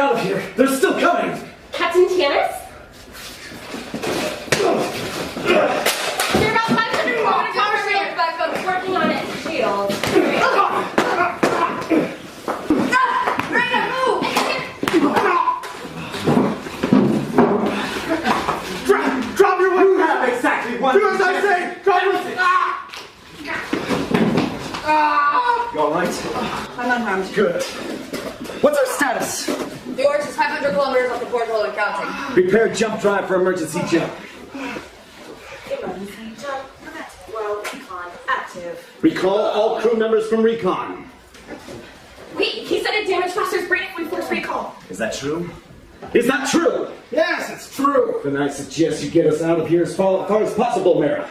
out of here. They're still coming. Captain Tannis? You're about 500 kilometers away. Back up, working on it. Shield. Reyna, move! Drop your weapon! You have exactly one. Do as I say! Drop your weapon! You alright? I'm unharmed. Good. What's our status? The Oryx is 500 kilometers off the porthole and counting. Prepare jump drive for emergency jump. Emergency jump. Well, recon active. Recall all crew members from recon. Wait, he said it damaged Foster's brain if we force recall. Is that true? Is that true? Yes, it's true. Then I suggest you get us out of here as far as possible, Mara.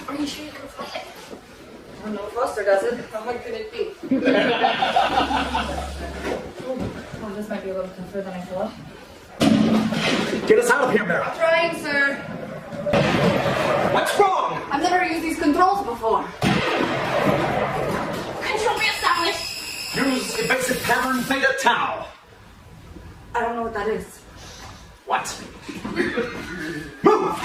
Are you sure you can fly it? I don't know if Foster does it. How hard could it be? Oh, this might be a little tougher than I thought. Get us out of here, Mara. Trying, sir. What's wrong? I've never used these controls before. Control reestablished. Use evasive pattern theta tau. I don't know what that is. What? Move!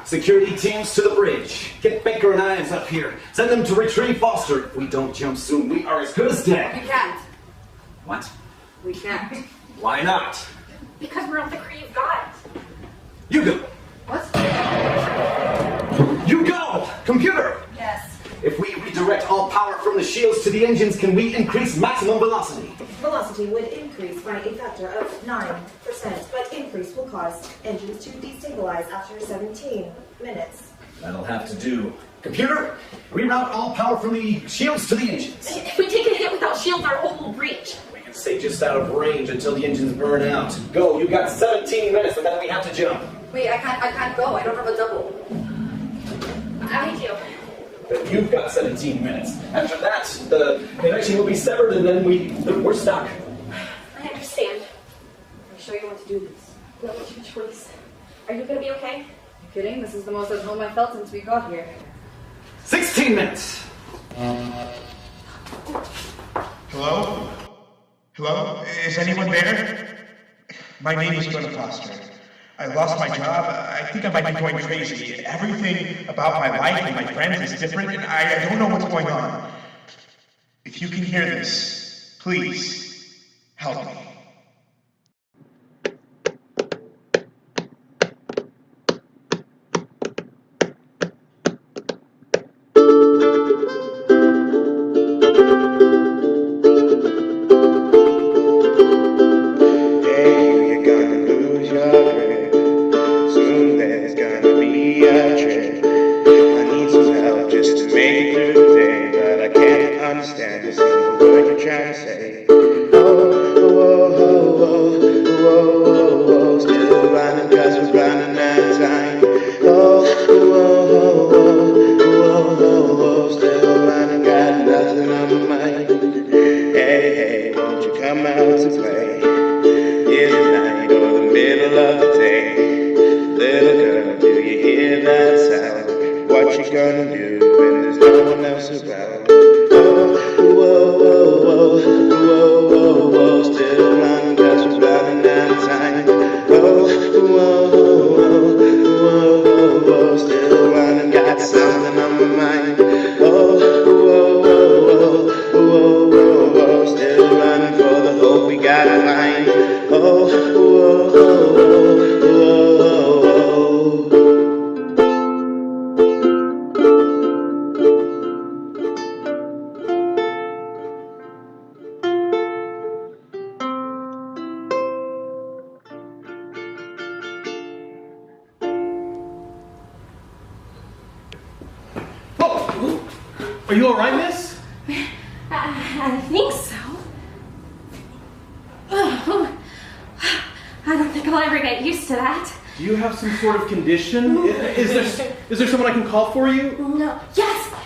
Security teams to the bridge. Get Baker and Ives up here. Send them to retrieve Foster. If we don't jump soon, we are as good as dead. We can't. What? We can't. Why not? Because we're on the crew you've got. You go. What? You go! Computer! Yes. If we redirect all power from the shields to the engines, can we increase maximum velocity? Velocity would increase by a factor of 9%, but increase will cause engines to destabilize after 17 minutes. That'll have to do. Computer, reroute all power from the shields to the engines. If we take a hit without shields, our hull will breach. We can stay just out of range until the engines burn out. Go, you've got 17 minutes and then we have to jump. Wait, I can't go. I don't have a double. I do. Then you've got 17 minutes. After that, the connection will be severed and then we're stuck. I understand. Are you sure you want to do this? No, it's your choice. Are you gonna be okay? You kidding? This is the most at home I felt since we got here. 16 minutes. Hello? Hello? Is anyone there? My name is Glenn Foster. I lost my job. I think I might be going crazy. Everything about my life and my friends is different, and I don't know what's going on. If you can hear this, please help me. Are you alright, miss? I think so. I don't think I'll ever get used to that. Do you have some sort of condition? Is there someone I can call for you? No. Yes!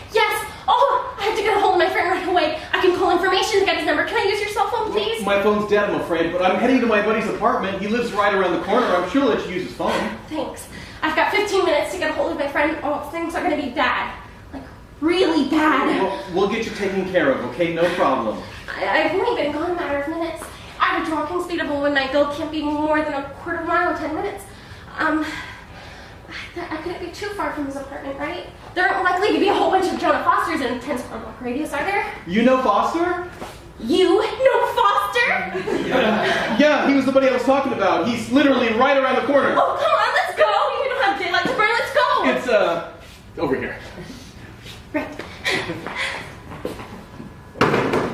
Oh, I have to get a hold of my friend right away. I can call information to get his number. Can I use your cell phone, please? My phone's dead, I'm afraid, but I'm heading to my buddy's apartment. He lives right around the corner. I'm sure he'll let you use his phone. Thanks. I've got 15 minutes to get a hold of my friend. Oh, things are gonna be bad. Like, really bad. We'll get you taken care of, okay? No problem. I've only been gone a matter of minutes. Average walking speed of a one-night bill can't be more than a quarter mile in 10 minutes. I couldn't be too far from his apartment, right? There aren't likely to be a whole bunch of Jonah Fosters in a 10 square block radius, are there? You know Foster? You know Foster? Yeah, he was the buddy I was talking about. He's literally right around the corner. Oh, come on, let's go! You don't have daylight to burn, let's go! It's, over here. Right.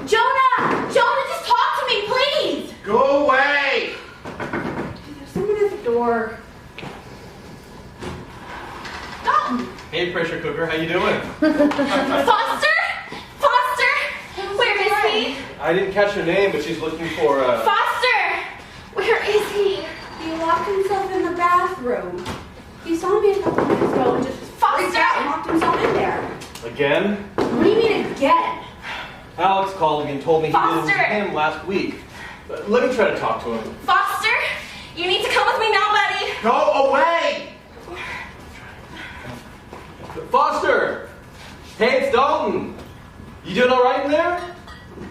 Jonah! Jonah, just talk to me, please! Go away! There's someone at the door. Dalton! Hey, pressure cooker, how you doing? Foster? Foster? Where is he? I didn't catch her name, but she's looking for Foster! Where is he? He locked himself in the bathroom. He saw me a couple minutes ago and just freaked out and locked himself in there. Again? What do you mean again? Alex called me and told me he did it with Foster! him last week. Let me try to talk to him. Foster? You need to come with me now, buddy! Go away! Foster! Hey, it's Dalton! You doing alright in there?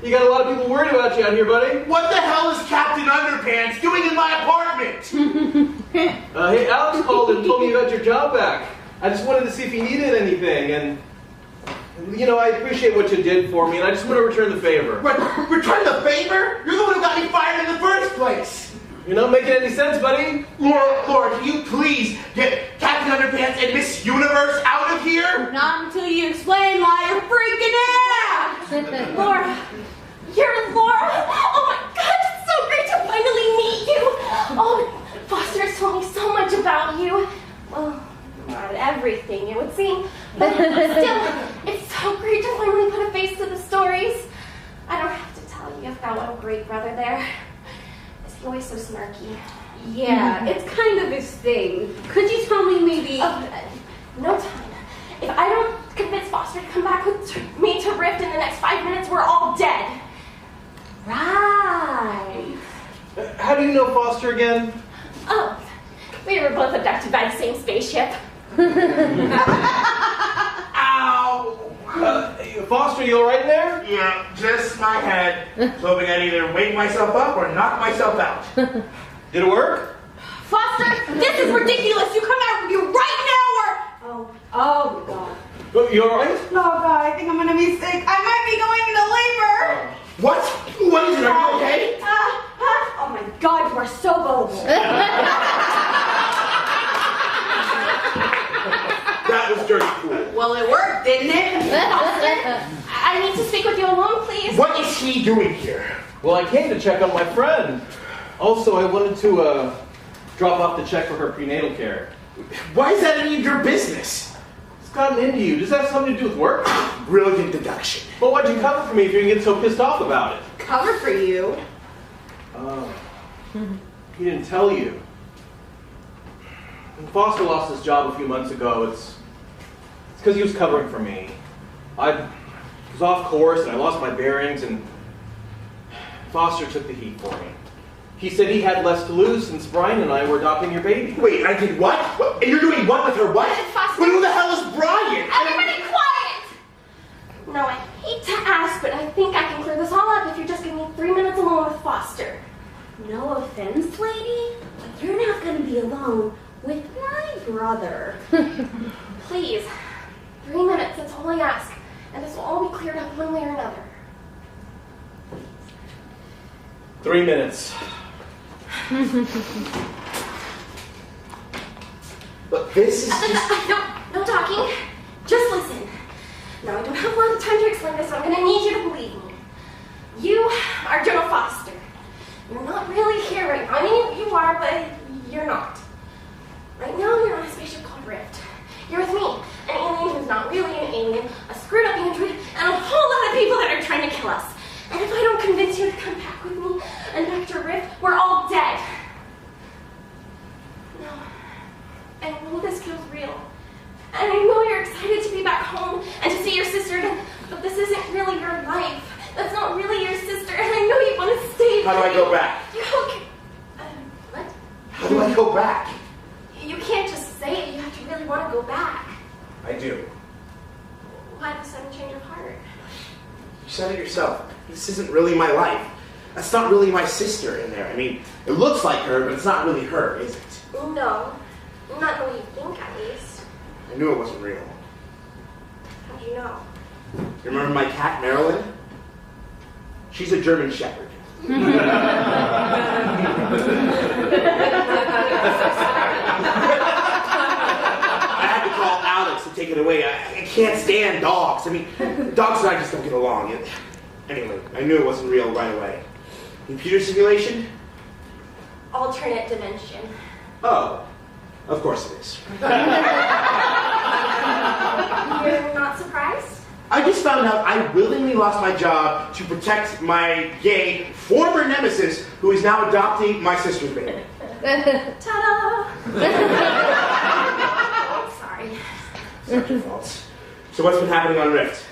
You got a lot of people worried about you out here, buddy. What the hell is Captain Underpants doing in my apartment? Hey, Alex called and told me you got your job back. I just wanted to see if you needed anything, and you know, I appreciate what you did for me, and I just want to return the favor. Return the favor? You're the one who got me fired in the first place! You're not making any sense, buddy. Laura, can you please get Captain Underpants and Miss Universe out of here? Not until you explain why you're freaking out! Laura! You're Laura! Oh my god, it's so great to finally meet you! Oh, Foster has told me so much about you. Well, not everything, it would seem. But still, it's so great to finally put a face to the stories. I don't have to tell you about what a great brother there. Is he always so snarky? Yeah, it's kind of his thing. Could you tell me maybe... No time. If I don't convince Foster to come back with me to Rift in the next 5 minutes, we're all dead. Right. How do you know Foster again? Oh, we were both abducted by the same spaceship. Ow! Hey, Foster, you alright in there? Yeah, just my head. Hoping I'd either wake myself up or knock myself out. Did it work? Foster, this is ridiculous. You come out with you right now or... Oh my god. You alright? Oh god, I think I'm gonna be sick. I might be going into labor! What? What is it? Are you okay? Oh my god, you are so gullible. That was dirty cool. Well, it worked, didn't it? Foster, I need to speak with you alone, please. What is he doing here? Well, I came to check on my friend. Also, I wanted to drop off the check for her prenatal care. Why is that any of your business? It's gotten into you. Does that have something to do with work? Brilliant deduction. Well, why'd you cover for me if you're gonna get so pissed off about it? Cover for you. He didn't tell you. When Foster lost his job a few months ago, it's because he was covering for me. I was off course and I lost my bearings, and Foster took the heat for me. He said he had less to lose since Brian and I were adopting your baby. Wait, I did what? And you're doing what with her? What? Foster. But who the hell is Brian? Everybody quiet! No, I hate to ask, but I think I can clear this all up if you just give me 3 minutes alone with Foster. No offense, lady, but you're not going to be alone with my brother. Please. 3 minutes, that's all I ask. And this will all be cleared up one way or another. 3 minutes. But this is just... No talking. Just listen. Now, I don't have a lot of time to explain this, so I'm going to need you to believe me. You are Jonah Foster. You're not really here right now. I mean, you are, but you're not. Right now, you're on a spaceship called Rift. You're with me, an alien who's not really an alien, a screwed up android, and a whole lot of people that are trying to kill us. And if I don't convince you to come back with me and back to Rift, we're all dead. No. I know this feels real. And I know you're excited to be back home and to see your sister again, but this isn't really your life. That's not really your sister, and I know you want to stay. How do I go back? What? How do I go back? You can't just say it. You have to really want to go back. I do. Why the sudden change of heart? You said it yourself. This isn't really my life. That's not really my sister in there. I mean, it looks like her, but it's not really her, is it? No. Not who you think, at least. I knew it wasn't real. How'd you know? You remember my cat, Marilyn? She's a German Shepherd. I had to call Alex to take it away. I can't stand dogs. I mean, dogs and I just don't get along. Anyway, I knew it wasn't real right away. Computer simulation? Alternate dimension. Oh, of course it is. You're not surprised? I just found out I willingly lost my job to protect my gay former nemesis who is now adopting my sister's baby. Ta-da! Oh, sorry. It's not your fault. So what's been happening on Rift?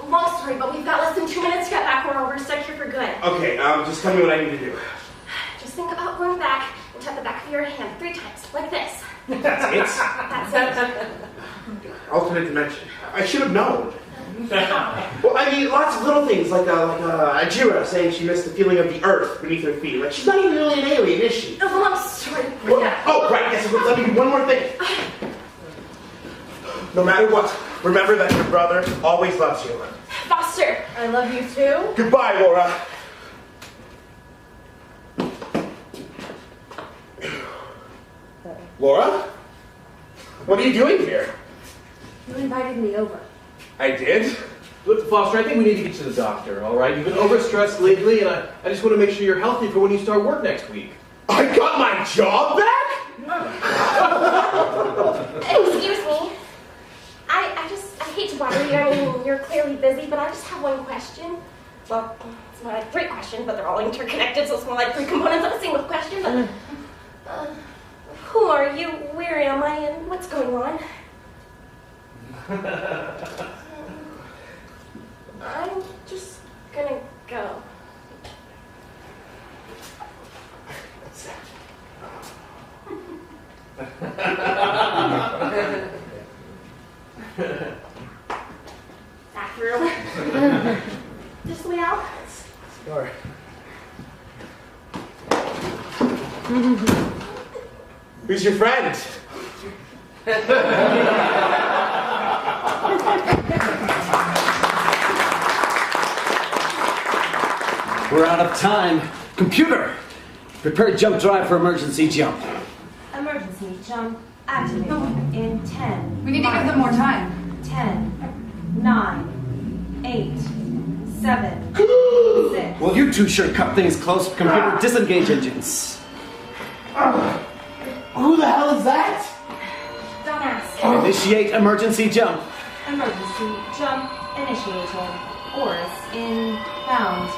Long story, but we've got less than 2 minutes to get back where we're stuck here for good. Okay, just tell me what I need to do. Just think about going back and tap the back of your hand 3 times, like this. That's it? That's it. Alternate dimension. I should have known. Well, I mean, lots of little things, like Ajira saying she missed the feeling of the earth beneath her feet. Like, she's not even really an alien, is she? No, long story. Well, oh, right, yes, let me do one more thing. No matter what, remember that your brother always loves you. Foster. I love you too. Goodbye, Laura. Laura? What are you doing here? You invited me over. I did? Look, Foster, I think we need to get to the doctor, all right? You've been overstressed lately, and I just want to make sure you're healthy for when you start work next week. I got my job back? Excuse me. I hate to bother you. I mean, you're clearly busy, but I just have one question. Well, it's more like 3 questions, but they're all interconnected, so it's more like 3 components of a single question. But, who are you? Where am I? And what's going on? I'm just gonna go. Bathroom. This way out. Sorry. Who's your friend? We're out of time. Computer, prepare jump drive for emergency jump. Emergency jump activated in 10. We need to give them more time. 10, 9, 8, 7, 6. Well, you two sure cut things close. Computer, disengage engines. Who the hell is that? Don't ask. Initiate emergency jump. Emergency jump initiated. Oris inbound.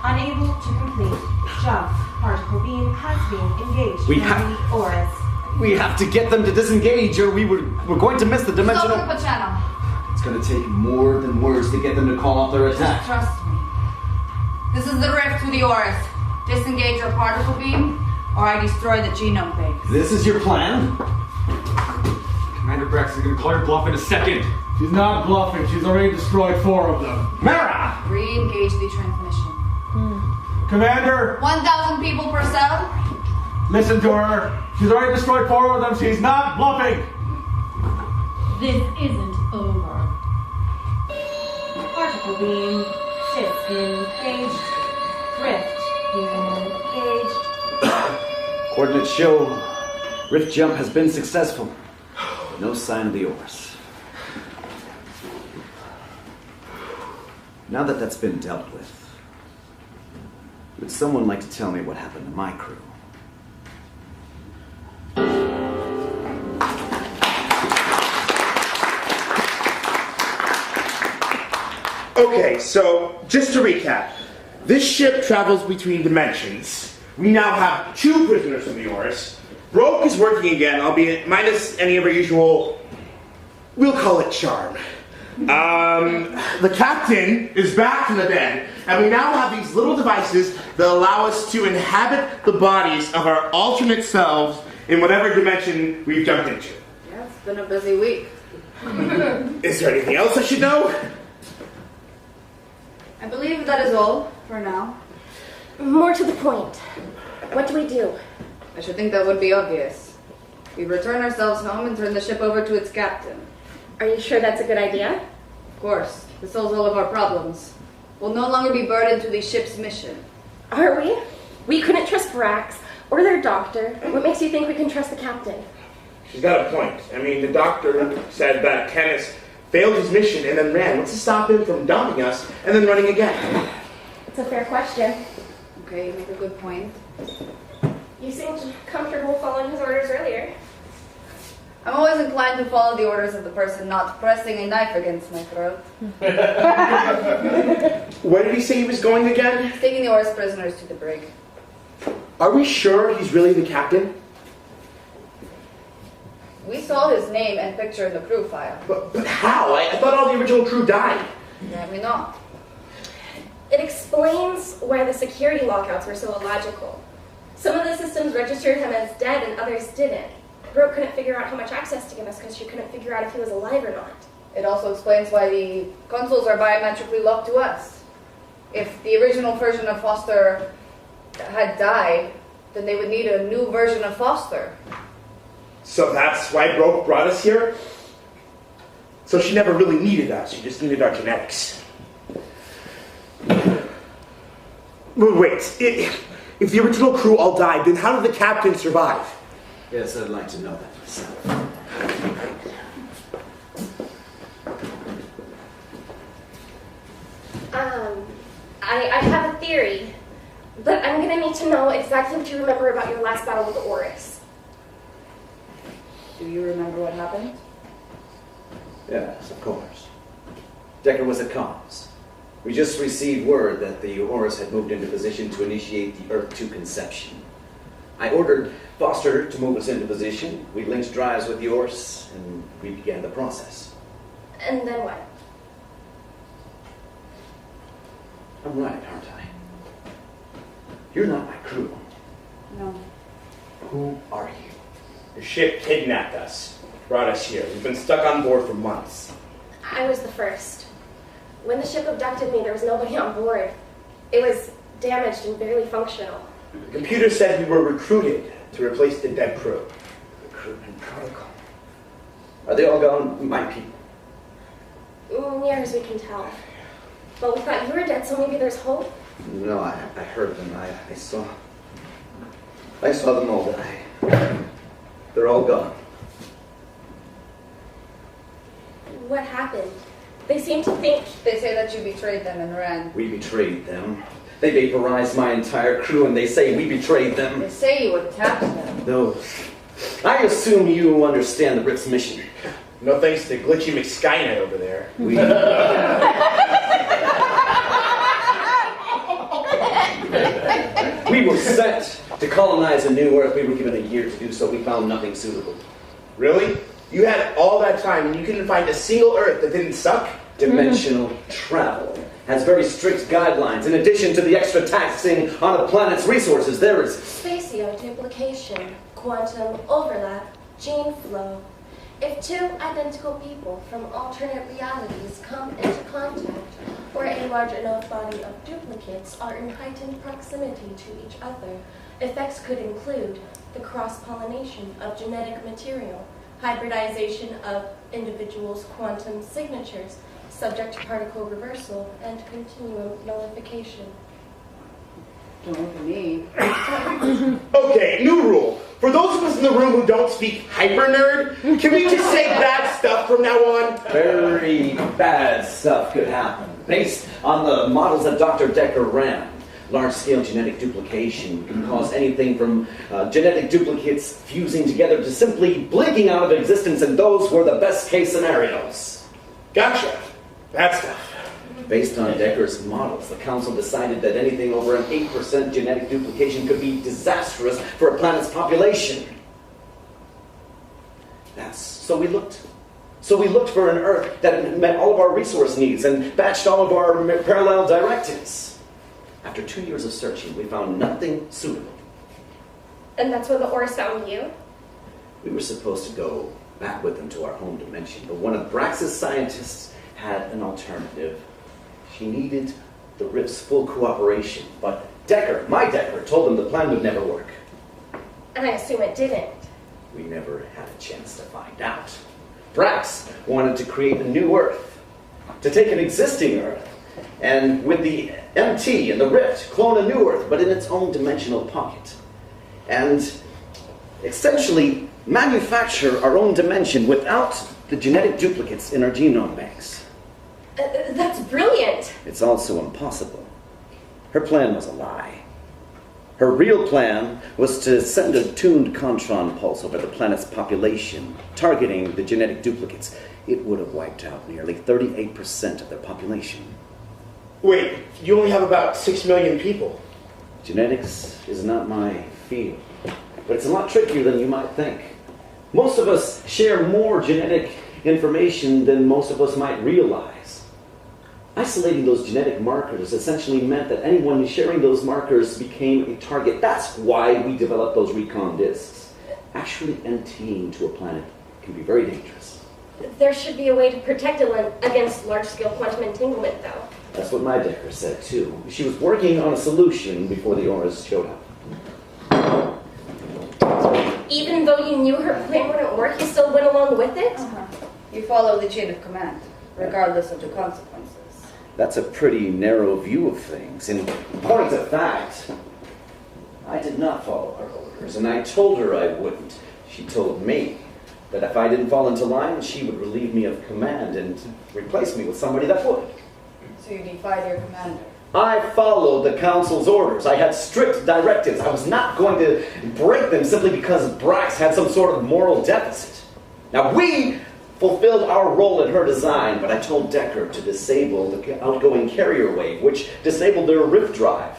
Unable to complete jump. Particle beam has been engaged. We have to get them to disengage, or we're going to miss the Just open dimensional. up a channel. It's going to take more than words to get them to call off their attack. Trust me. This is the rift to the Oris. Disengage your particle beam, or I destroy the genome base. This is your plan? Commander Brax is going to call your bluff in a second. She's not bluffing. She's already destroyed 4 of them. Mara! Re-engage the transmission. Commander, 1,000 people per cell. listen to her. She's already destroyed 4 of them. She's not bluffing. This isn't over. Particle beam is engaged. Rift engaged. Coordinates show rift jump has been successful. No sign of the Oris. Now that that's been dealt with, would someone like to tell me what happened to my crew? Okay, so just to recap, this ship travels between dimensions. We now have 2 prisoners from the Oris. Broke is working again, albeit minus any of our usual, we'll call it charm. The captain is back from the dead, and we now have these little devices that allow us to inhabit the bodies of our alternate selves in whatever dimension we've jumped into. Yeah, it's been a busy week. Is there anything else I should know? I believe that is all for now. More to the point. What do we do? I should think that would be obvious. We return ourselves home and turn the ship over to its captain. Are you sure that's a good idea? Of course, this solves all of our problems. We'll no longer be burdened to the ship's mission. Are we? We couldn't trust Brax or their doctor. What makes you think we can trust the captain? She's got a point. I mean, the doctor said that Kenneth failed his mission and then ran. What's to stop him from dumping us and then running again? It's a fair question. Okay, you make a good point. You seemed comfortable following his orders earlier. I'm always inclined to follow the orders of the person not pressing a knife against my throat. Where did he say he was going again? He's taking the Oris prisoners to the brig. Are we sure he's really the captain? We saw his name and picture in the crew file. But how? I thought all the original crew died. Apparently not. It explains why the security lockouts were so illogical. Some of the systems registered him as dead and others didn't. Brooke couldn't figure out how much access to give us because she couldn't figure out if he was alive or not. It also explains why the consoles are biometrically locked to us. If the original version of Foster had died, then they would need a new version of Foster. So that's why Brooke brought us here? So she never really needed us, she just needed our genetics. Wait, if the original crew all died, then how did the captain survive? Yes, I'd like to know that myself. I have a theory, but I'm gonna need to know exactly what you remember about your last battle with the Oris. Do you remember what happened? Yes, of course. Decker was at comms. We just received word that the Oris had moved into position to initiate the Earth 2 conception. I ordered Foster to move us into position. We linked drives with the Oris, and we began the process. And then what? I'm right, aren't I? You're not my crew. No. Who are you? The ship kidnapped us, brought us here. We've been stuck on board for months. I was the first. When the ship abducted me, there was nobody on board. It was damaged and barely functional. The computer said we were recruited to replace the dead crew. Recruitment protocol. Are they all gone, my people? Near as we can tell. But we thought you were dead, so maybe there's hope. No, I heard them. I saw them all die. They're all gone. What happened? They seem to think... They say that you betrayed them and ran. We betrayed them. They vaporized my entire crew, and they say we betrayed them. They say you attacked them. Those. I assume you understand the Rip's mission. No thanks to Glitchy McSkynet over there. We were sent to colonize a new Earth. We were given a year to do so. We found nothing suitable. Really? You had all that time and you couldn't find a single Earth that didn't suck? Dimensional travel has very strict guidelines. In addition to the extra taxing on a planet's resources, there is spatio-duplication, quantum overlap, gene flow. If two identical people from alternate realities come into contact, or a large enough body of duplicates are in heightened proximity to each other, effects could include the cross-pollination of genetic material, hybridization of individuals' quantum signatures, subject to particle reversal, and continuum nullification. Don't look at me. Okay, new rule. For those of us in the room who don't speak hyper-nerd, can we just say bad stuff from now on? very bad stuff could happen. Based on the models that Dr. Decker ran, large-scale genetic duplication can cause anything from genetic duplicates fusing together to simply blinking out of existence, and those were the best-case scenarios. Gotcha. Bad stuff. Based on Decker's models, the Council decided that anything over an 8% genetic duplication could be disastrous for a planet's population. So we looked for an Earth that met all of our resource needs and batched all of our parallel directives. After 2 years of searching, we found nothing suitable. And that's when the Oris found you? We were supposed to go back with them to our home dimension. But one of Brax's scientists had an alternative. She needed the Rift's full cooperation, but my Decker, told them the plan would never work. And I assume it didn't. We never had a chance to find out. Brax wanted to create a new Earth, to take an existing Earth, and with the MT and the Rift, clone a new Earth, but in its own dimensional pocket. And essentially manufacture our own dimension without the genetic duplicates in our genome banks. That's brilliant. It's also impossible. Her plan was a lie. Her real plan was to send a tuned Contron pulse over the planet's population, targeting the genetic duplicates. It would have wiped out nearly 38% of their population. Wait, you only have about 6 million people. Genetics is not my field, but it's a lot trickier than you might think. Most of us share more genetic information than most of us might realize. Isolating those genetic markers essentially meant that anyone sharing those markers became a target. That's why we developed those recon discs. Actually emptying to a planet can be very dangerous. There should be a way to protect it against large-scale quantum entanglement, though. That's what my Decker said, too. She was working on a solution before the auras showed up. Even though you knew her plan wouldn't work, you still went along with it? You follow the chain of command, regardless of the consequences. That's a pretty narrow view of things. In point of fact, I did not follow her orders, and I told her I wouldn't. She told me that if I didn't fall into line, she would relieve me of command and replace me with somebody that would. So you defied your commander? I followed the Council's orders. I had strict directives. I was not going to break them simply because Brax had some sort of moral deficit. Now, we fulfilled our role in her design, but I told Decker to disable the outgoing carrier wave, which disabled their rift drive.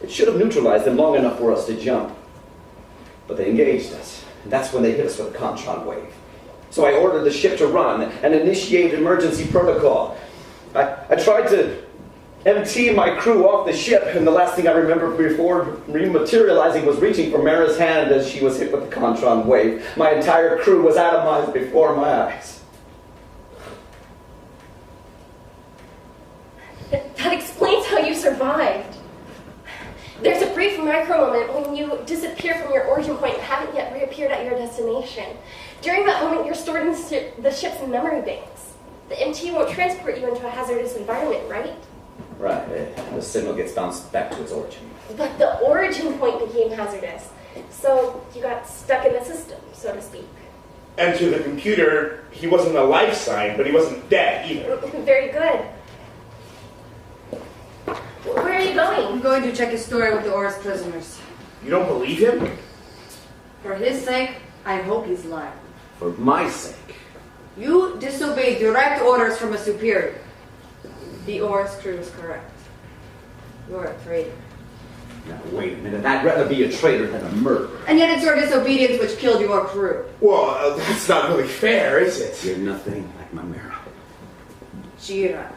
It should have neutralized them long enough for us to jump. But they engaged us, and that's when they hit us with a Contron wave. So I ordered the ship to run and initiate emergency protocol. I tried to empty my crew off the ship, and the last thing I remember before rematerializing was reaching for Mara's hand as she was hit with the Contron wave. My entire crew was atomized before my eyes. That explains how you survived. There's a brief micro moment when you disappear from your origin point and haven't yet reappeared at your destination. During that moment, you're stored in the ship's memory banks. The MT won't transport you into a hazardous environment, right? Right, the signal gets bounced back to its origin. But the origin point became hazardous. So you got stuck in the system, so to speak. And to the computer, he wasn't a life sign, but he wasn't dead either. Very good. Where are you going? I'm going to check his story with the Oris prisoners. You don't believe him? For his sake, I hope he's lying. For my sake. You disobeyed direct orders from a superior. The Oris crew is correct. You're a traitor. Now, wait a minute. I'd rather be a traitor than a murderer. And yet it's your disobedience which killed your crew. Well, that's not really fair, is it? You're nothing like my Mara. Jira.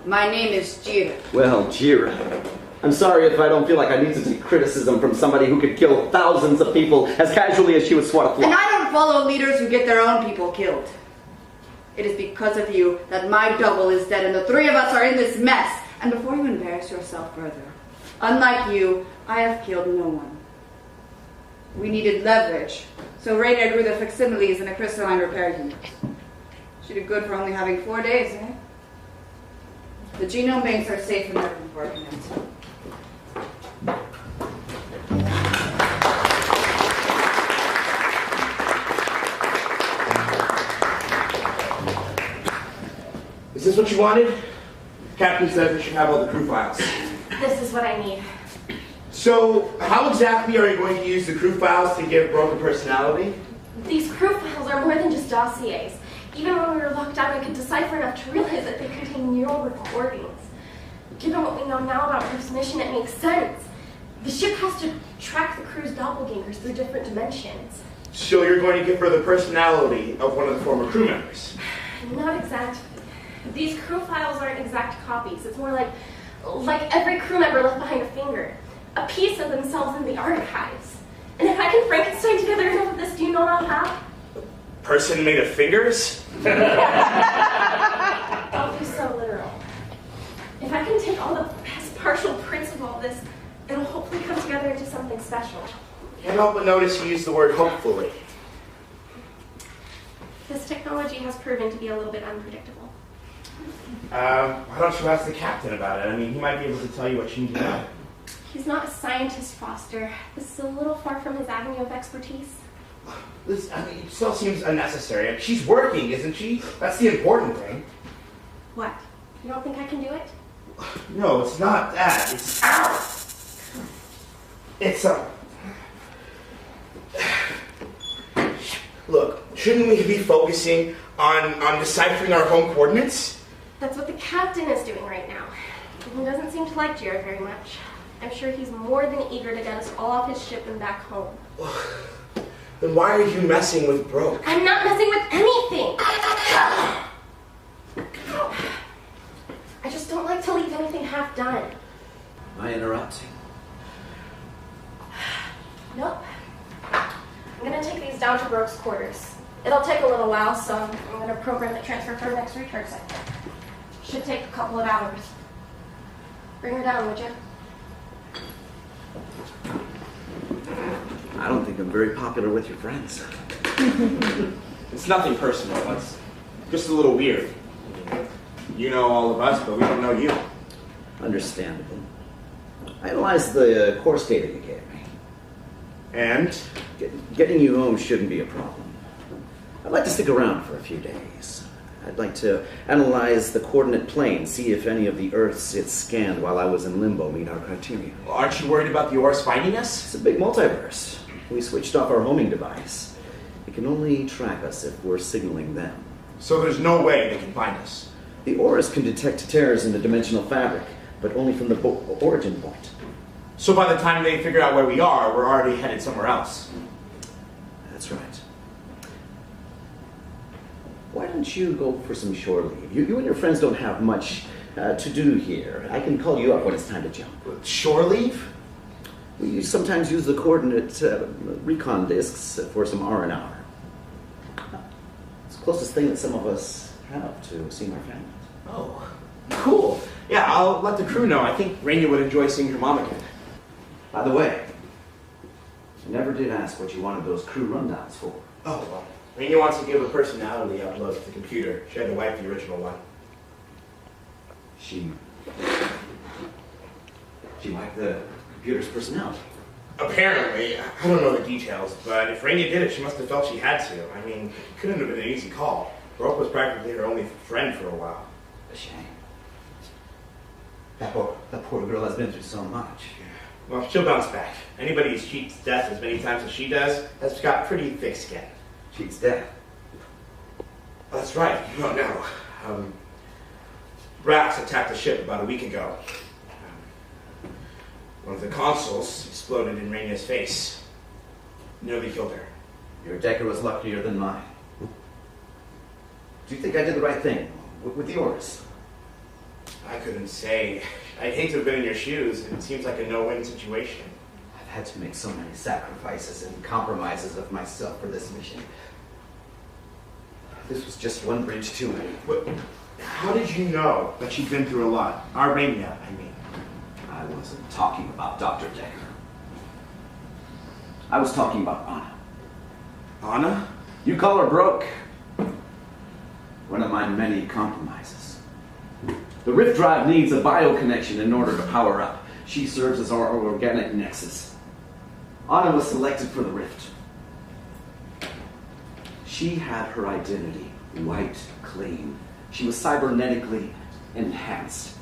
My name is Jira. Well, Jira, I'm sorry if I don't feel like I need to take criticism from somebody who could kill thousands of people as casually as she would swat a fly. And I don't follow leaders who get their own people killed. It is because of you that my double is dead and the three of us are in this mess. And before you embarrass yourself further, unlike you, I have killed no one. We needed leverage, so Rainier grew the facsimiles in a crystalline repair unit. She did good for only having 4 days, eh? The genome banks are safe in their compartment. Is this what you wanted? Captain says we should have all the crew files. This is what I need. So, how exactly are you going to use the crew files to give Broken personality? These crew files are more than just dossiers. Even when we were locked down, I could decipher enough to realize that they contain neural recordings. Given what we know now about Earth's mission, it makes sense. The ship has to track the crew's doppelgangers through different dimensions. So you're going to give her the personality of one of the former crew members? Not exactly. These crew files aren't exact copies. It's more like every crew member left behind a finger. A piece of themselves in the archives. And if I can Frankenstein together enough of this, do you know what I'll have? person made of fingers? Don't be so literal. If I can take all the best partial prints of all this, it'll hopefully come together into something special. Can't help but notice you used the word hopefully. This technology has proven to be a little bit unpredictable. Why don't you ask the captain about it? I mean, he might be able to tell you what you need to know. He's not a scientist, Foster. This is a little far from his avenue of expertise. This, I mean, it still seems unnecessary. She's working, isn't she? That's the important thing. What? You don't think I can do it? No, it's not that. It's... Ow! It's, Look, shouldn't we be focusing on deciphering our home coordinates? That's what the captain is doing right now. He doesn't seem to like Jared very much. I'm sure he's more than eager to get us all off his ship and back home. Then why are you messing with Broke? I'm not messing with anything! I just don't like to leave anything half done. Am I interrupting? Nope. I'm gonna take these down to Broke's quarters. It'll take a little while, so I'm gonna program the transfer for next return sector. Should take a couple of hours. Bring her down, would you? I don't think I'm very popular with your friends. It's nothing personal. It's just a little weird. You know all of us, but we don't know you. Understandable. I analyzed the course data you gave me. And? Getting you home shouldn't be a problem. I'd like to stick around for a few days. I'd like to analyze the coordinate plane, see if any of the Earths it scanned while I was in limbo meet our criteria. Well, aren't you worried about the Oris finding us? It's a big multiverse. We switched off our homing device. It can only track us if we're signaling them. So there's no way they can find us? The Oris can detect tears in the dimensional fabric, but only from the origin point. So by the time they figure out where we are, we're already headed somewhere else. That's right. Why don't you go for some shore leave? You and your friends don't have much to do here. I can call you up when it's time to jump. Shore leave? We sometimes use the coordinate recon discs for some R&R. It's the closest thing that some of us have to seeing our families. Oh, cool. Yeah, I'll let the crew know. I think Raina would enjoy seeing her mom again. By the way, I never did ask what you wanted those crew rundowns for. Oh, well, Raina wants to give a personality upload to the computer. She had to wipe the original one. She wiped the computer's personality. Apparently. I don't know the details, but if Raina did it, she must have felt she had to. I mean, it couldn't have been an easy call. Broke was practically her only friend for a while. A shame. That poor girl has been through so much. Well, she'll bounce back. Anybody who cheats death as many times as she does has got pretty thick skin. Cheats death? That's right. You don't know. Brax attacked the ship about a week ago. One of the consoles exploded in Raina's face. Nearly killed her. Your Decker was luckier than mine. Do you think I did the right thing with yours? I couldn't say. I'd hate to have been in your shoes. It seems like a no-win situation. I've had to make so many sacrifices and compromises of myself for this mission. This was just one bridge too many. How did you know that she'd been through a lot? Our Raina, I mean. I wasn't talking about Dr. Decker. I was talking about Anna. Anna? You call her Broke. One of my many compromises. The Rift Drive needs a bio connection in order to power up. She serves as our organic nexus. Anna was selected for the Rift. She had her identity wiped clean. She was cybernetically enhanced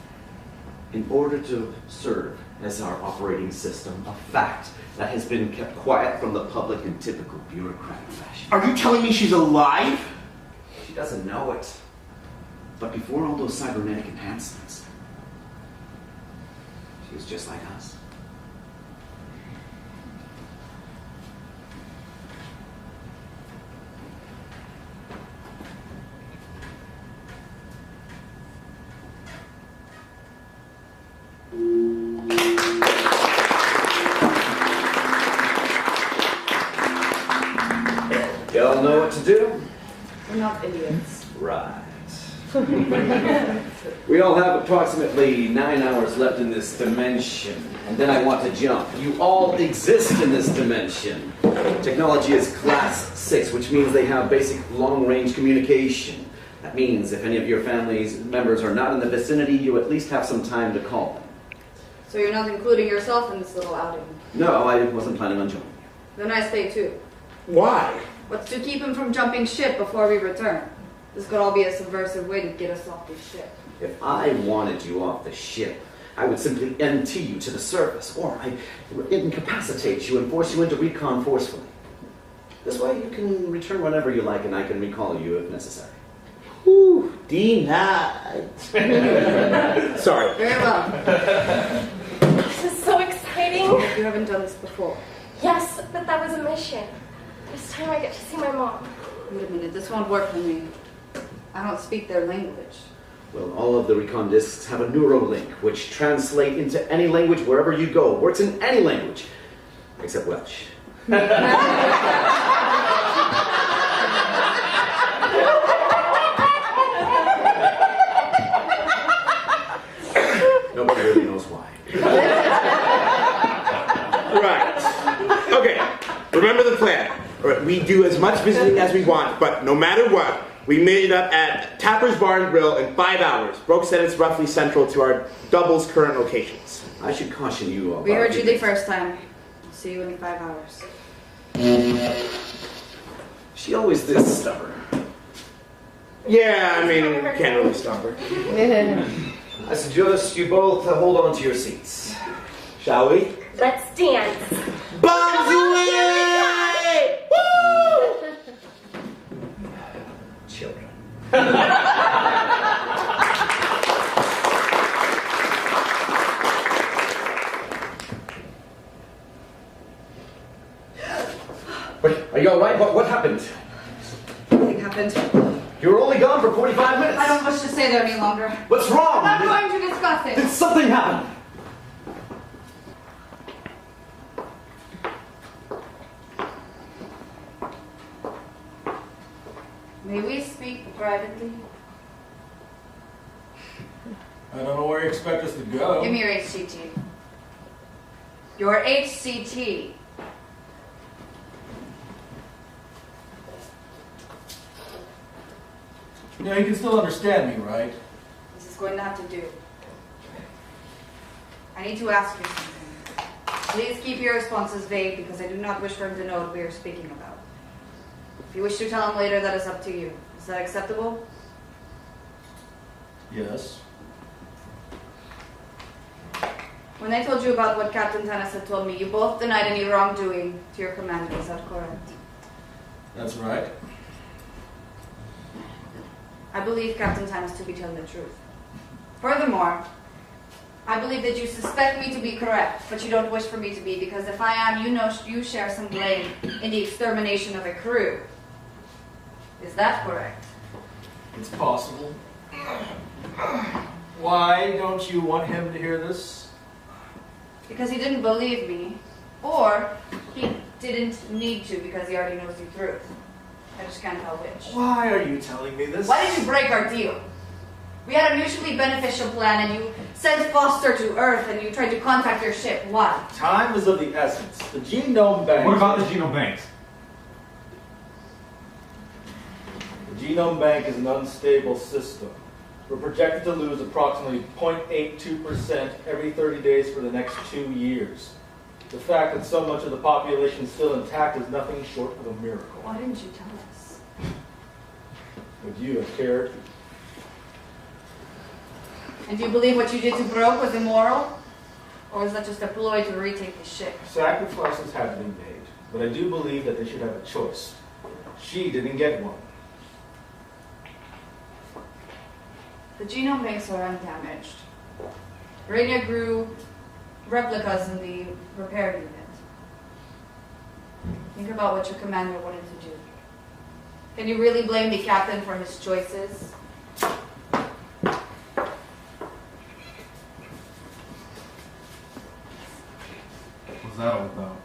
in order to serve as our operating system, a fact that has been kept quiet from the public in typical bureaucratic fashion. Are you telling me she's alive? She doesn't know it. But before all those cybernetic enhancements, she was just like us. Y'all know what to do? We're not idiots. Right. We all have approximately 9 hours left in this dimension, and then I want to jump. You all exist in this dimension. Technology is class 6, which means they have basic long-range communication. That means if any of your family's members are not in the vicinity, you at least have some time to call them. So you're not including yourself in this little outing? No, I wasn't planning on joining you. Then I stay too. Why? What's to keep him from jumping ship before we return? This could all be a subversive way to get us off this ship. If I wanted you off the ship, I would simply NT you to the surface, or I would incapacitate you and force you into recon forcefully. This way you can return whenever you like, and I can recall you if necessary. Whew, denied. Sorry. Very well. This is so exciting. You haven't done this before. Yes, but that was a mission. This time I get to see my mom. Wait a minute, this won't work for me. I don't speak their language. Well, all of the recon discs have a neurolink, which translate into any language wherever you go. Works in any language, except Welsh. Nobody really knows why. Right. Okay. Remember the plan. All right, we do as much visiting as we want, but no matter what, we made it up at Tapper's Bar and Grill in 5 hours. Brooke said it's roughly central to our double's current locations. I should caution you all. We heard you the first time. I'll see you in 5 hours. She always this stubborn. Yeah, I mean, can't really stop her. I suggest you both hold on to your seats. Shall we? Let's dance. Bombs away! Woo! Children. Wait, are you all right? What happened? Nothing happened. You were only gone for 45 minutes. I don't wish to stay there any longer. What's wrong? I'm not going to discuss it. Did something happen? May we speak privately? I don't know where you expect us to go. Give me your HCT. Your HCT. Yeah, you can still understand me, right? This is going to have to do. I need to ask you something. Please keep your responses vague because I do not wish for him to know what we are speaking about. If you wish to tell him later, that is up to you. Is that acceptable? Yes. When I told you about what Captain Tanis had told me, you both denied any wrongdoing to your commander. Is that correct? That's right. I believe Captain Tanis to be telling the truth. Furthermore, I believe that you suspect me to be correct, but you don't wish for me to be, because if I am, you know you share some blame in the extermination of a crew. Is that correct? It's possible. Why don't you want him to hear this? Because he didn't believe me, or he didn't need to because he already knows the truth. I just can't tell which. Why are you telling me this? Why did you break our deal? We had a mutually beneficial plan, and you sent Foster to Earth, and you tried to contact your ship. Why? Time is of the essence. The genome bank. What about the genome banks? The genome bank is an unstable system. We're projected to lose approximately 0.82% every 30 days for the next 2 years. The fact that so much of the population is still intact is nothing short of a miracle. Why didn't you tell us? Would you have cared? And do you believe what you did to Broke was immoral? Or was that just a ploy to retake the ship? Sacrifices had to be made, but I do believe that they should have a choice. She didn't get one. The genome banks are undamaged. Rainier grew replicas in the repair unit. Think about what your commander wanted to do. Can you really blame the captain for his choices? What's that all about?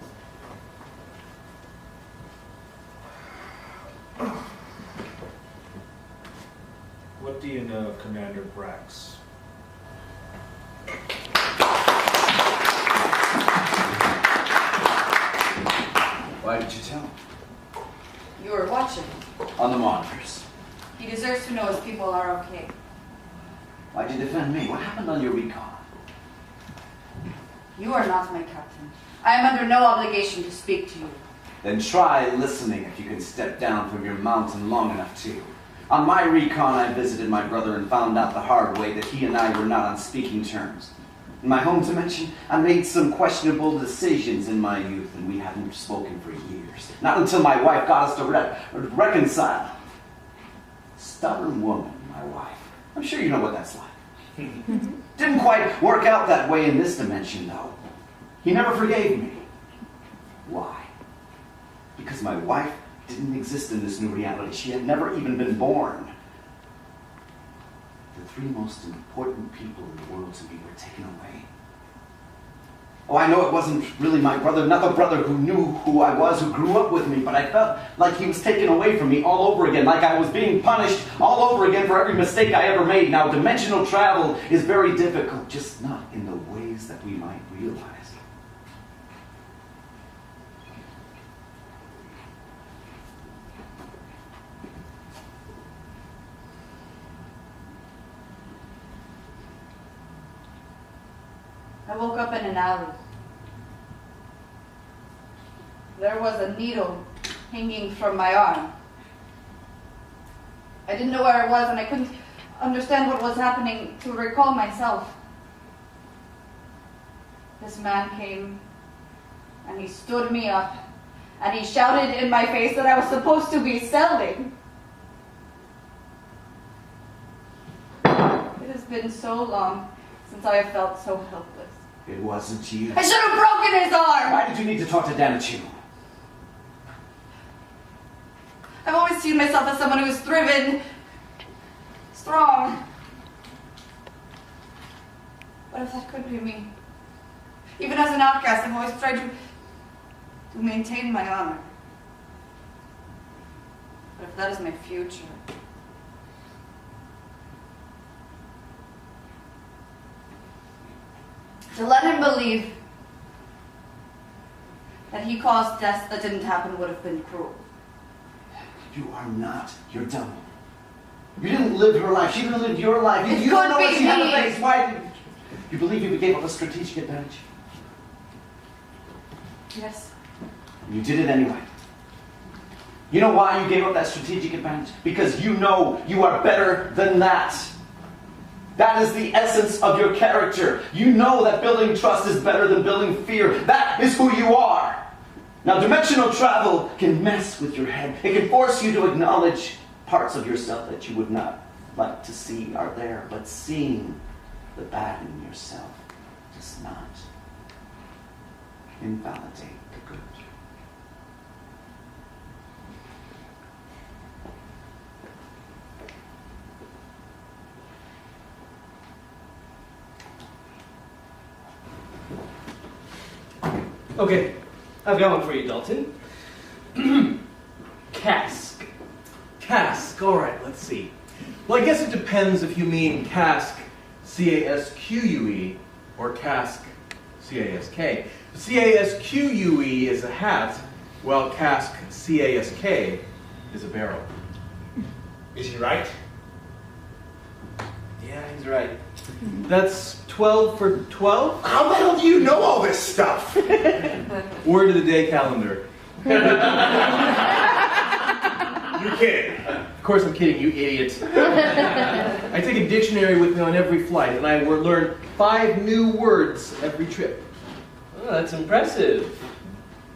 Protean of Commander Brax. Why did you tell him? You were watching. On the monitors. He deserves to know his people are okay. Why'd you defend me? What happened on your recon? You are not my captain. I am under no obligation to speak to you. Then try listening if you can step down from your mountain long enough to. On my recon, I visited my brother and found out the hard way that he and I were not on speaking terms. In my home dimension, I made some questionable decisions in my youth, and we hadn't spoken for years. Not until my wife got us to reconcile. Stubborn woman, my wife. I'm sure you know what that's like. Didn't quite work out that way in this dimension, though. He never forgave me. Why? Because my wife didn't exist in this new reality. She had never even been born. The three most important people in the world to me were taken away. Oh, I know it wasn't really my brother, not the brother who knew who I was, who grew up with me, but I felt like he was taken away from me all over again, like I was being punished all over again for every mistake I ever made. Now, dimensional travel is very difficult, just not in the ways that we might realize. I woke up in an alley. There was a needle hanging from my arm. I didn't know where I was, and I couldn't understand what was happening to recall myself. This man came, and he stood me up, and he shouted in my face that I was supposed to be selling. It has been so long since I have felt so helpless. It wasn't you. I should have broken his arm! Why did you need to talk to Danichu? I've always seen myself as someone who is driven, strong. What if that could be me? Even as an outcast, I've always tried to maintain my honor. What if that is my future? To let him believe that he caused deaths that didn't happen would have been cruel. You are not your double. You didn't live your life. She didn't live your life. It You don't know could what be she had to me. face. Why did you believe you gave up a strategic advantage? Yes. You did it anyway. You know why you gave up that strategic advantage? Because you know you are better than that. That is the essence of your character. You know that building trust is better than building fear. That is who you are. Now, dimensional travel can mess with your head. It can force you to acknowledge parts of yourself that you would not like to see are there. But seeing the bad in yourself does not invalidate the good. Okay, I've got one for you, Dalton. Cask. Cask, alright, let's see. Well, I guess it depends if you mean cask, C-A-S-Q-U-E, or cask, C-A-S-K. C-A-S-Q-U-E is a hat, while cask, C-A-S-K, is a barrel. Is he right? Yeah, he's right. That's 12 for 12? How the hell do you know all this stuff? Word of the day calendar. You're kidding. Of course I'm kidding, you idiot. I take a dictionary with me on every flight, and I learn 5 new words every trip. Oh, that's impressive.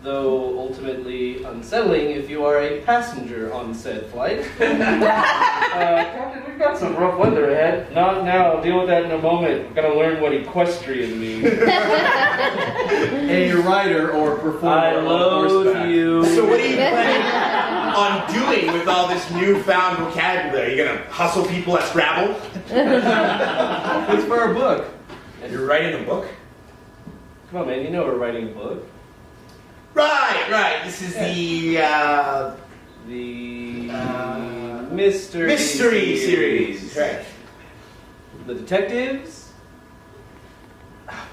Though ultimately unsettling if you are a passenger on said flight. Captain, we've got some rough weather ahead. Not now, I'll deal with that in a moment. I'm gonna learn what equestrian means. A rider or performer I on loathe horseback. you. So what are you planning on doing with all this newfound vocabulary? You gonna hustle people at Scrabble? It's for our book. You're writing a book? Come on, man, you know we're writing a book. Right. This is the, mystery series. Right. The detectives?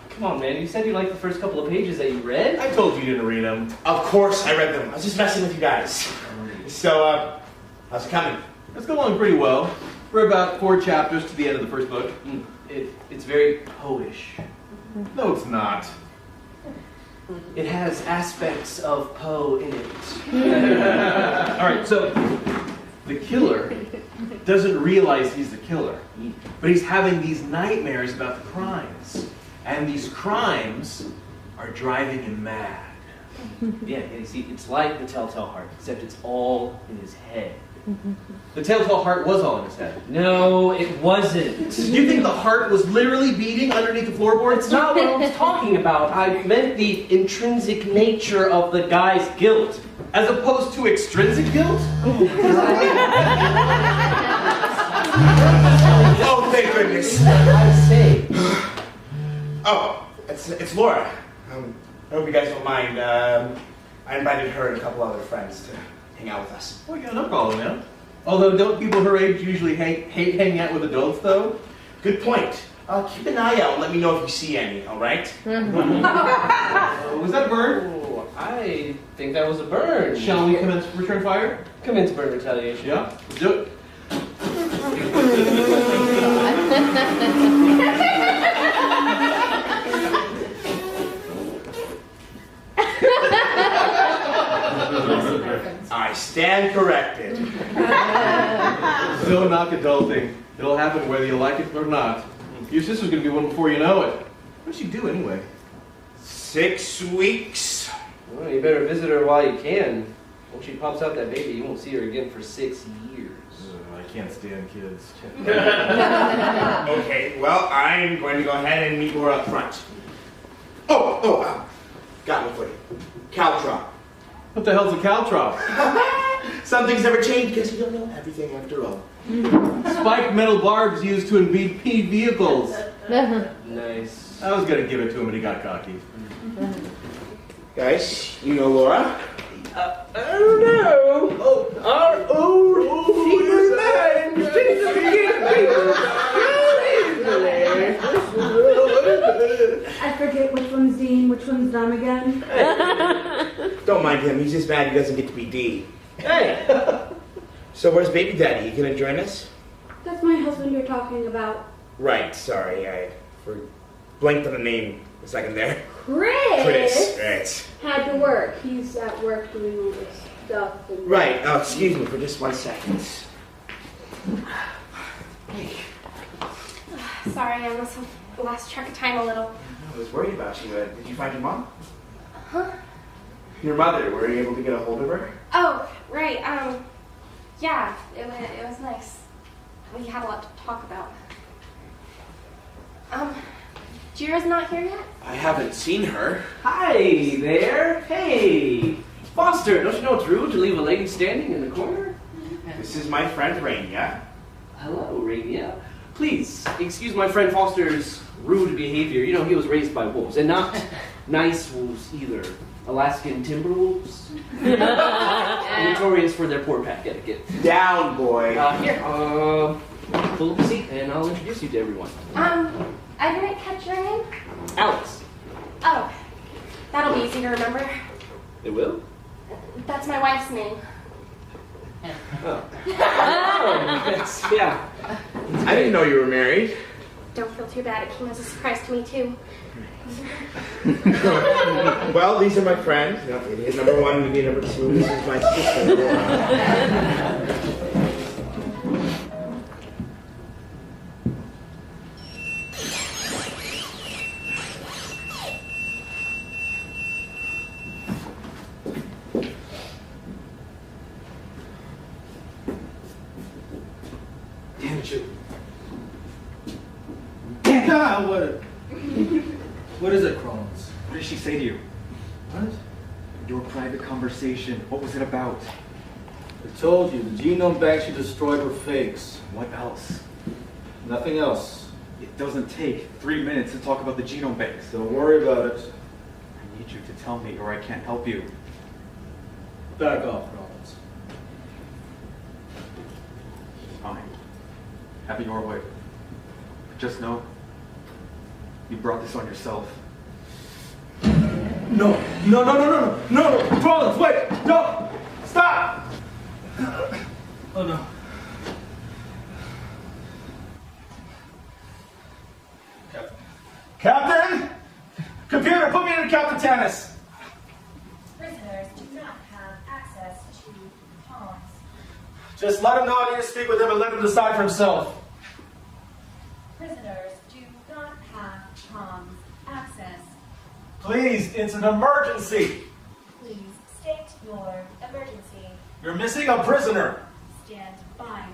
Come on, man. You said you liked the first couple of pages that you read? I told you didn't read them. Of course I read them. I was just messing with you guys. So, how's it coming? It's going along pretty well. We're about 4 chapters to the end of the first book. It's very Poe-ish. No, it's not. It has aspects of Poe in it. All right, so the killer doesn't realize he's the killer, but he's having these nightmares about the crimes, and these crimes are driving him mad. Yeah, you see, it's like the Telltale Heart, except it's all in his head. The Telltale Heart was all in his head. No, it wasn't. Do you think the heart was literally beating underneath the floorboards? That's not what I was talking about. I meant the intrinsic nature of the guy's guilt. As opposed to extrinsic guilt? Oh, thank goodness. I say. Oh, it's Laura. I hope you guys don't mind. I invited her and a couple other friends to hang out with us. Oh, yeah, no problem, man. Although, don't people her age usually hate hanging out with adults, though? Good point. Keep an eye out and let me know if you see any, all right? Was that a bird? Oh, I think that was a bird. Shall we commence return fire? Commence bird retaliation. Yeah, let's do it. I stand corrected. Don't knock adulting. It'll happen whether you like it or not. Your sister's gonna be one before you know it. What does she do anyway? 6 weeks. Well, you better visit her while you can. Once she pops out that baby, you won't see her again for 6 years. I can't stand kids. Okay, well, I'm going to go ahead and meet Laura up front. Got one for you. Caltrop. What the hell's a caltrop? Some things never change because you don't know everything after all. Spiked metal barbs used to impede vehicles. Nice. I was gonna give it to him, but he got cocky. Guys, you know Laura? Oh no! Our old fever man! I forget which one's Dean, which one's Dom again. Don't mind him, he's just mad he doesn't get to be D. Hey! So where's baby daddy? You gonna join us? That's my husband you're talking about. Right, sorry, I blanked on the name a second there. Chris Right. had to work. He's at work doing all this stuff. And Right, excuse me for just 1 second. Sorry, I must have lost track of time a little. I was worried about you. Did you find your mom? Huh? Your mother, were you able to get a hold of her? Oh, right. Yeah, it was nice. We had a lot to talk about. Jira's not here yet? I haven't seen her. Hi there! Hey! Foster, don't you know it's rude to leave a lady standing in the corner? This is my friend Rainia. Hello, Rainia. Please, excuse my friend Foster's rude behavior. You know, he was raised by wolves, and not nice wolves either. Alaskan timber wolves. Notorious for their poor pack etiquette. Down, boy. Here, pull up a seat, and I'll introduce you to everyone. I didn't catch your name? Alex. Oh, that'll be easy to remember. It will? That's my wife's name. Oh. Yeah. I didn't know you were married. Don't feel too bad. It came as a surprise to me, too. Well, these are my friends. Idiot number 1, idiot number 2. This is my sister, Laura. What is it, Crohn's? What did she say to you? What? Your private conversation. What was it about? I told you, the genome bank she destroyed were fakes. What else? Nothing else. It doesn't take 3 minutes to talk about the genome banks. Don't worry about it. I need you to tell me or I can't help you. Back off, Rollins. Have it your way. But just know, you brought this on yourself. No, Rollins, wait, no, stop! Oh no. Captain! Computer, put me into Captain Tennis! Prisoners do not have access to comms. Just let him know I need to speak with him and let him decide for himself. Prisoners do not have comms access. Please, it's an emergency. Please state your emergency. You're missing a prisoner. Stand by.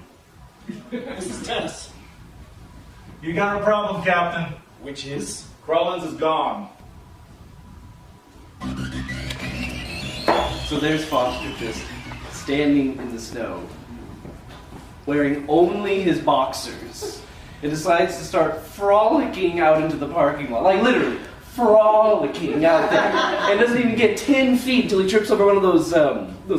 This is Tennis. You got a problem, Captain. Which is? Rollins is gone. So there's Foster just standing in the snow, wearing only his boxers, and decides to start frolicking out into the parking lot. Like literally, frolicking out there. And doesn't even get 10 feet until he trips over one of those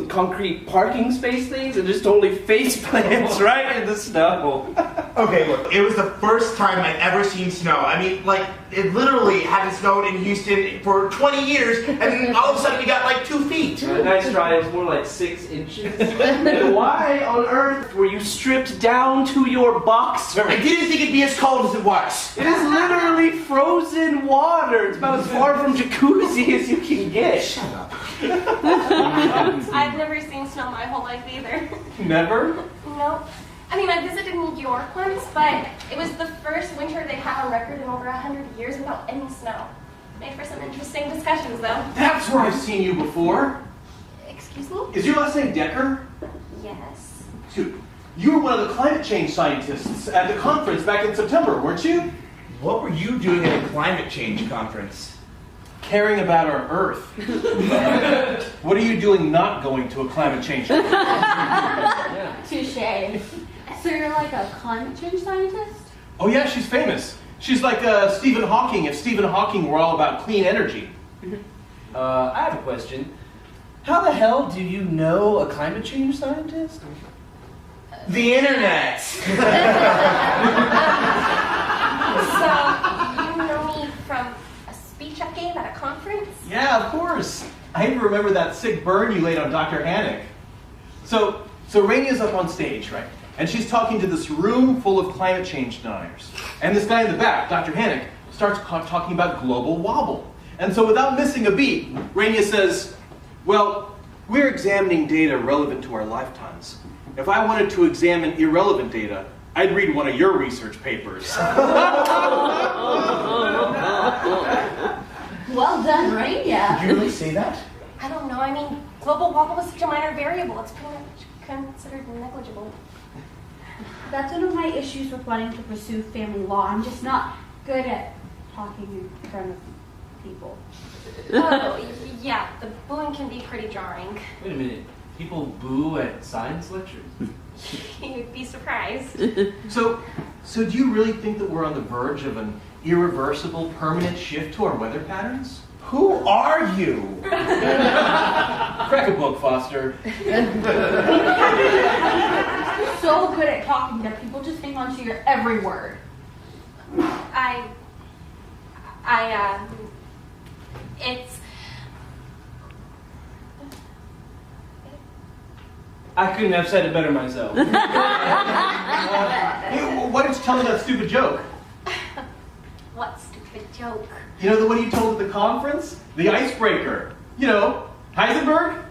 concrete parking space things and just totally face plants right in the snow. Okay, look, it was the first time I'd ever seen snow. I mean, like, it literally hadn't snowed in Houston for 20 years, and then all of a sudden we got like 2 feet. Nice try, it was more like 6 inches. And why on earth were you stripped down to your boxers? I didn't think it'd be as cold as it was. It is literally frozen water. It's about as far from jacuzzi as you can get. Shut up. I've never seen snow my whole life either. Never? No. I mean, I visited New York once, but it was the first winter they've had on record in over 100 years without any snow. Made for some interesting discussions, though. That's where I've seen you before. Excuse me? Is your last name Decker? Yes. Dude, you were one of the climate change scientists at the conference back in September, weren't you? What were you doing at a climate change conference? Caring about our Earth. What are you doing not going to a climate change conference? Touche. So you're like a climate change scientist? Oh yeah, she's famous. She's like Stephen Hawking if Stephen Hawking were all about clean energy. I have a question. How the hell do you know a climate change scientist? The internet! So, you know me from a speech I gave at a conference? Yeah, of course. I even remember that sick burn you laid on Dr. Hannock. So Rainia's up on stage, right? And she's talking to this room full of climate change deniers. And this guy in the back, Dr. Hannock, starts talking about global wobble. And so without missing a beat, Rainia says, well, we're examining data relevant to our lifetimes. If I wanted to examine irrelevant data, I'd read one of your research papers. Well done, Rainia. Did you really say that? I don't know. I mean, global wobble is such a minor variable. It's pretty much considered negligible. That's one of my issues with wanting to pursue family law. I'm just not good at talking in front of people. Oh, yeah. The booing can be pretty jarring. Wait a minute. People boo at science lectures? You'd be surprised. So do you really think that we're on the verge of an irreversible, permanent shift to our weather patterns? Who are you? Crack a book, Foster. You're so good at talking that people just hang on to your every word. I couldn't have said it better myself. Hey, why don't you tell me that stupid joke? What stupid joke? You know the one you told at the conference? The icebreaker. You know, Heisenberg?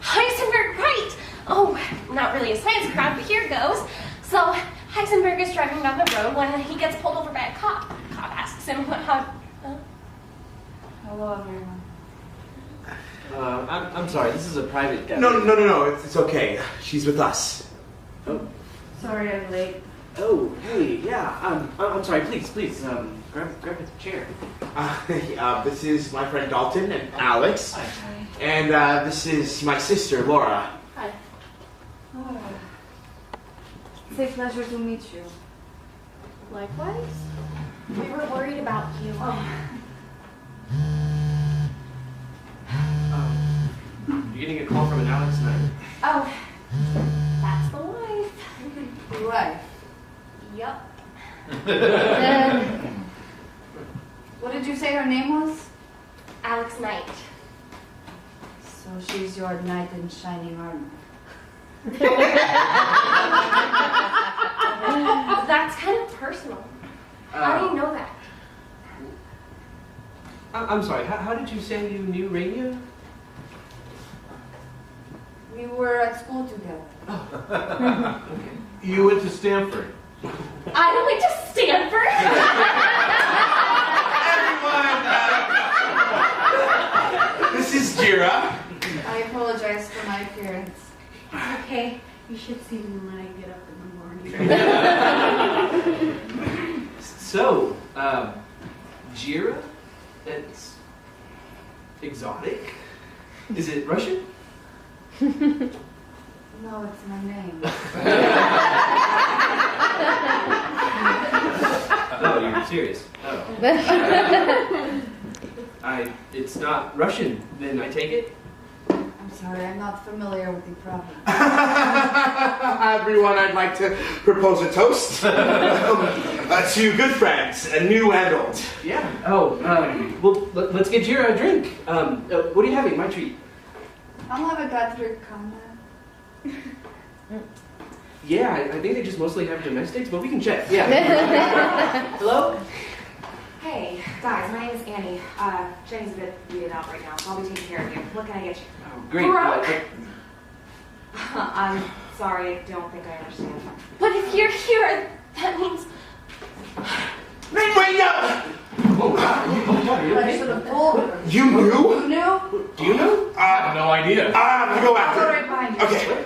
Heisenberg, right! Oh, not really a science crowd, but here goes. So, Heisenberg is driving down the road when he gets pulled over by a cop. The cop asks him how... Hello, everyone. I'm sorry, this is a private guy. No, it's okay. She's with us. Oh. Sorry I'm late. Oh, hey, yeah, I'm sorry, please, grab a chair. This is my friend Dalton and Alex. Hi. And this is my sister, Laura. Hi. Oh. It's a pleasure to meet you. Likewise? We were worried about you. You're getting a call from an Alex tonight? Oh, that's the wife. Wife. What did you say her name was? Alex Knight. So she's your knight in shining armor. That's kind of personal. How do you know that? I'm sorry, how did you say you knew Rainier? We were at school together. You went to Stanford. I went to Stanford? This is Jira. I apologize for my appearance. It's okay. You should see me when I get up in the morning. So, Jira? It's exotic? Is it Russian? No, it's my name. Oh, you're serious? Oh. It's not Russian, then I take it? I'm sorry, I'm not familiar with the problem. Everyone, I'd like to propose a toast to good friends, new and old. Yeah. Oh, well, let's get Jira a drink. What are you having? My treat. I'll have a Godric combat. Yeah, I think they just mostly have domestics, but we can check. Yeah. Hello? Hey, guys, my name is Annie. Jenny's a bit weirded out right now, so I'll be taking care of you. What can I get you? Oh, great. I'm sorry, I don't think I understand. But if you're here, that means... Wait up! I should have told her. You knew? You knew? Do you know? I have no idea. I have to go I'll after go it. right behind you. Okay.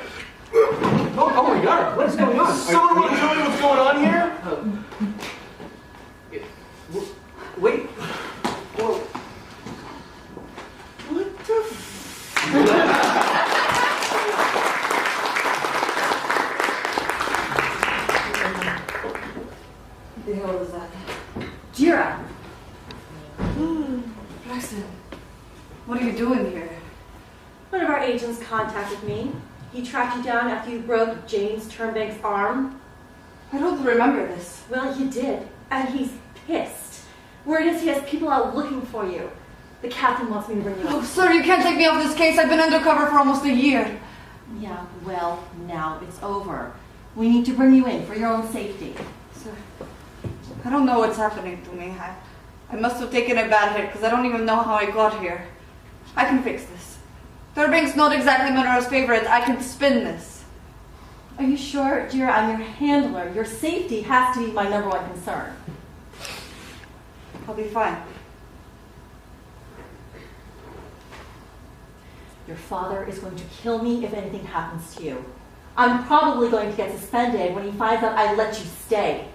Oh my god, what is going on? Someone want to tell me what's going on here? Wait. Whoa. What the What the hell was that? Jira! Braxton, what are you doing here? One of our agents contacted me. He tracked you down after you broke James Turnbank's arm. I don't remember this. Well, you did, and he's pissed. Word is he has people out looking for you. The captain wants me to bring you Oh, up. sir, you can't take me off this case. I've been undercover for almost a year. Yeah, well, now it's over. We need to bring you in for your own safety. Sir, I don't know what's happening to me. I must have taken a bad hit because I don't even know how I got here. I can fix this. Turnbank's not exactly Monroe's favorite. I can spin this. Are you sure, Jira? I'm your handler. Your safety has to be my number one concern. I'll be fine. Your father is going to kill me if anything happens to you. I'm probably going to get suspended when he finds out I let you stay.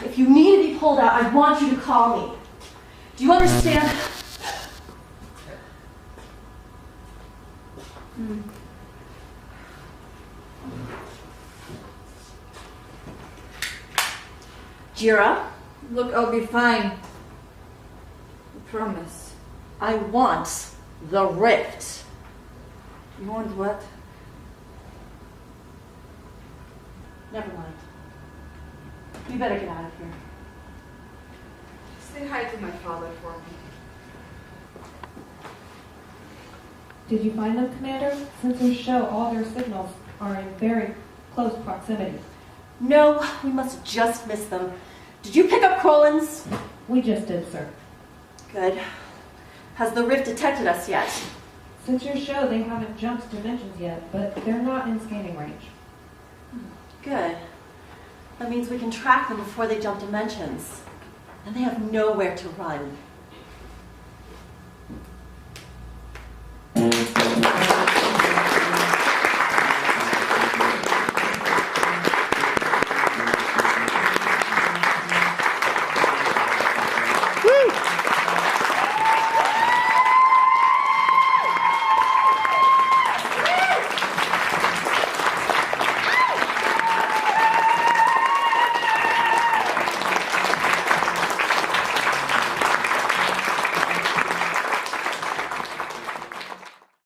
If you need to be pulled out, I want you to call me. Do you understand? Jira? Look, I'll be fine. I promise. I want the rift. You want what? Never mind. You better get out of here. Say hi to my father for me. Did you find them, Commander? Sensors show all their signals are in very close proximity. No, we must just miss them. Did you pick up Crolin's? We just did, sir. Good. Has the rift detected us yet? Sensors show they haven't jumped dimensions yet, but they're not in scanning range. Good. That means we can track them before they jump dimensions. And they have nowhere to run.